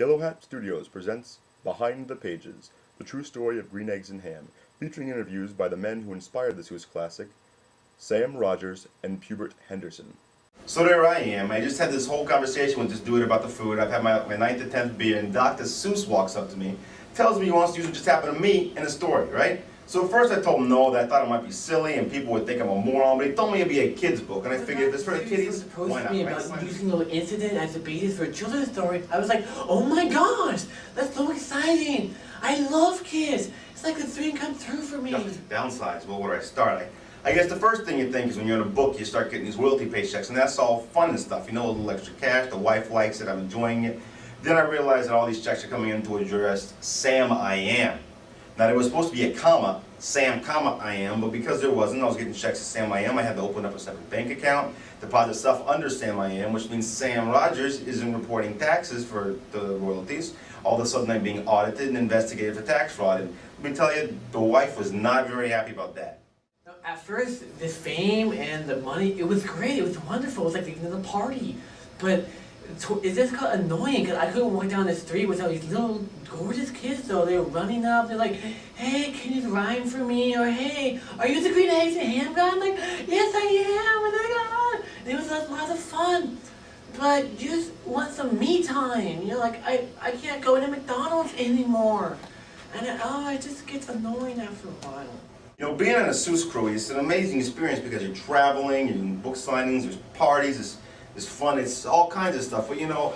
Yellow Hat Studios presents Behind the Pages, the true story of Green Eggs and Ham, featuring interviews by the men who inspired the Seuss classic, Sam Rogers and Pubert Henderson. So there I am. I just had this whole conversation with this dude about the food. I've had my 9th to 10th beer, and Dr. Seuss walks up to me, tells me he wants to use what just happened to me in a story, right? So at first I told him no, that I thought it might be silly and people would think I'm a moron, but he told me it'd be a kid's book, and I figured if it's for the kiddies, why not? Me about using a little incident as a basis for a children's story. I was like, oh my gosh, that's so exciting. I love kids. It's like a dream come true for me. Downsides, well, where do I start? I guess the first thing you think is when you're in a book, you start getting these royalty paychecks, and that's all fun and stuff. You know, a little extra cash, the wife likes it, I'm enjoying it. Then I realized that all these checks are coming into address Sam I Am. Now there was supposed to be a comma, Sam, comma, I am, but because there wasn't, I was getting checks to Sam I Am. I had to open up a separate bank account, deposit stuff under Sam I Am, which means Sam Rogers isn't reporting taxes for the royalties. All of a sudden I'm being audited and investigated for tax fraud. And let me tell you, the wife was not very happy about that. At first, the fame and the money, it was great, it was wonderful, it was like the party. But it just got annoying because I couldn't walk down the street without these little gorgeous kids though. They were running up, they're like, hey, can you rhyme for me? Or hey, are you the Green Eggs and Ham guy? I'm like, yes I am, and oh my God. And it was a lot of fun. But you just want some me time. You know, like I can't go to McDonald's anymore. And it just gets annoying after a while. You know, being on a Seuss crew is an amazing experience because you're traveling, you're doing book signings, there's parties, it's fun, it's all kinds of stuff. But you know,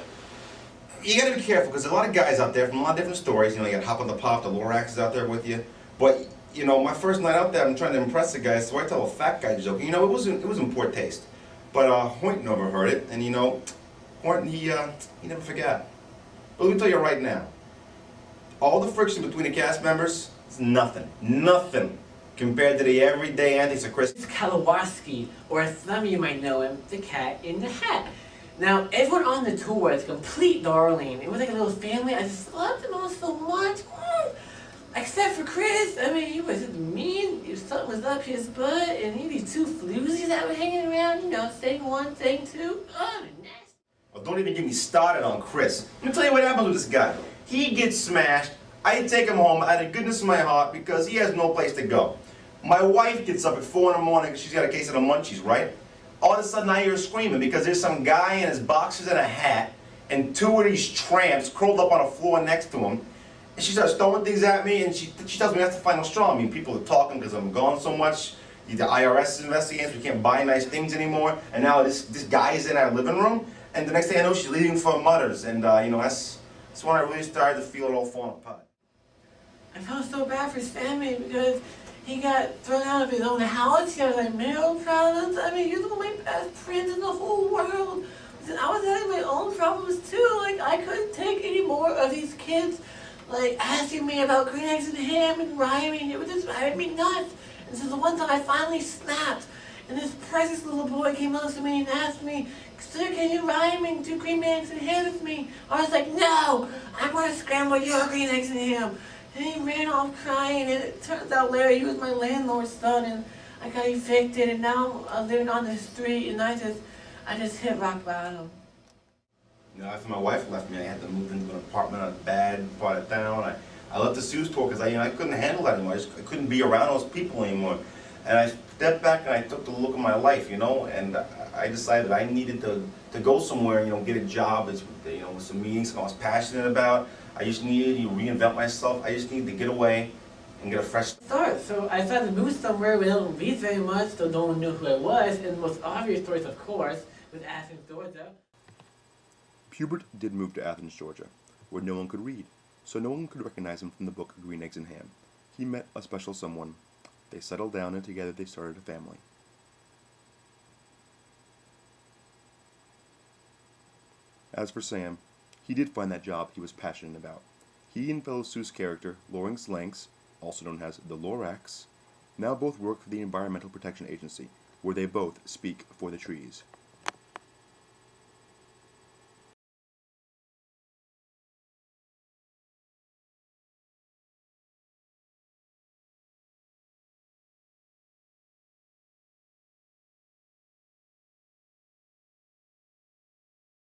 you gotta be careful because there's a lot of guys out there from a lot of different stories. You know, you got Hop on the Pop, the Lorax is out there with you. But you know, my first night out there, I'm trying to impress the guys, so I tell a fat guy joke. You know, it was in poor taste. But Hoyton overheard it, and you know, Hoyton, he never forgot. But let me tell you right now, all the friction between the cast members is nothing compared to the everyday antics of Chris. It's Kalawaski, or as some of you might know him, the Cat in the Hat. Now, everyone on the tour was a complete darling. It was like a little family. I just loved them all so much. Except for Chris. I mean, he was mean. If something was up his butt, and he had these two floozies that were hanging around, you know, saying one, saying two. Oh, nasty. Well, don't even get me started on Chris. Let me tell you what happens with this guy. He gets smashed. I take him home out of the goodness of my heart because he has no place to go. My wife gets up at 4 in the morning because she's got a case of the munchies, right? All of a sudden I hear her screaming because there's some guy in his boxers and a hat and 2 of these tramps curled up on the floor next to him. And she starts throwing things at me and she tells me that's the final straw. I mean, people are talking because I'm gone so much. The IRS is investigating, we can't buy nice things anymore. And now this guy is in our living room. And the next thing I know, she's leaving for her mother's. And you know, that's when I really started to feel it all falling apart. I felt so bad for Sammy because he got thrown out of his own house. He had like marital problems. I mean, he was one of my best friends in the whole world. And I was having my own problems too. Like, I couldn't take any more of these kids, like, asking me about Green Eggs and Ham and rhyming. It was just driving me nuts. And so the one time I finally snapped, and this precious little boy came up to me and asked me, sir, can you rhyme and do Green Eggs and Ham with me? I was like, no, I'm going to scramble your Green Eggs and Ham. And he ran off crying, and it turns out Larry, he was my landlord's son, and I got evicted, and now I'm living on the street, and I just hit rock bottom. You know, after my wife left me, I had to move into an apartment on a bad part of town. I left the Seuss tour because I couldn't handle that anymore. I couldn't be around those people anymore. And I stepped back and I took the look of my life, you know, and I decided I needed to go somewhere, you know, get a job, with some meetings I was passionate about. I just needed to reinvent myself. I just needed to get away and get a fresh start. So I decided to move somewhere where I don't read very much, so no one knew who I was, and the most obvious choice, of course, was Athens, Georgia. Pubert did move to Athens, Georgia, where no one could read, so no one could recognize him from the book Green Eggs and Ham. He met a special someone. They settled down and together they started a family. As for Sam, he did find that job he was passionate about. He and fellow Seuss character Lawrence Lanks, also known as the Lorax, now both work for the Environmental Protection Agency, where they both speak for the trees.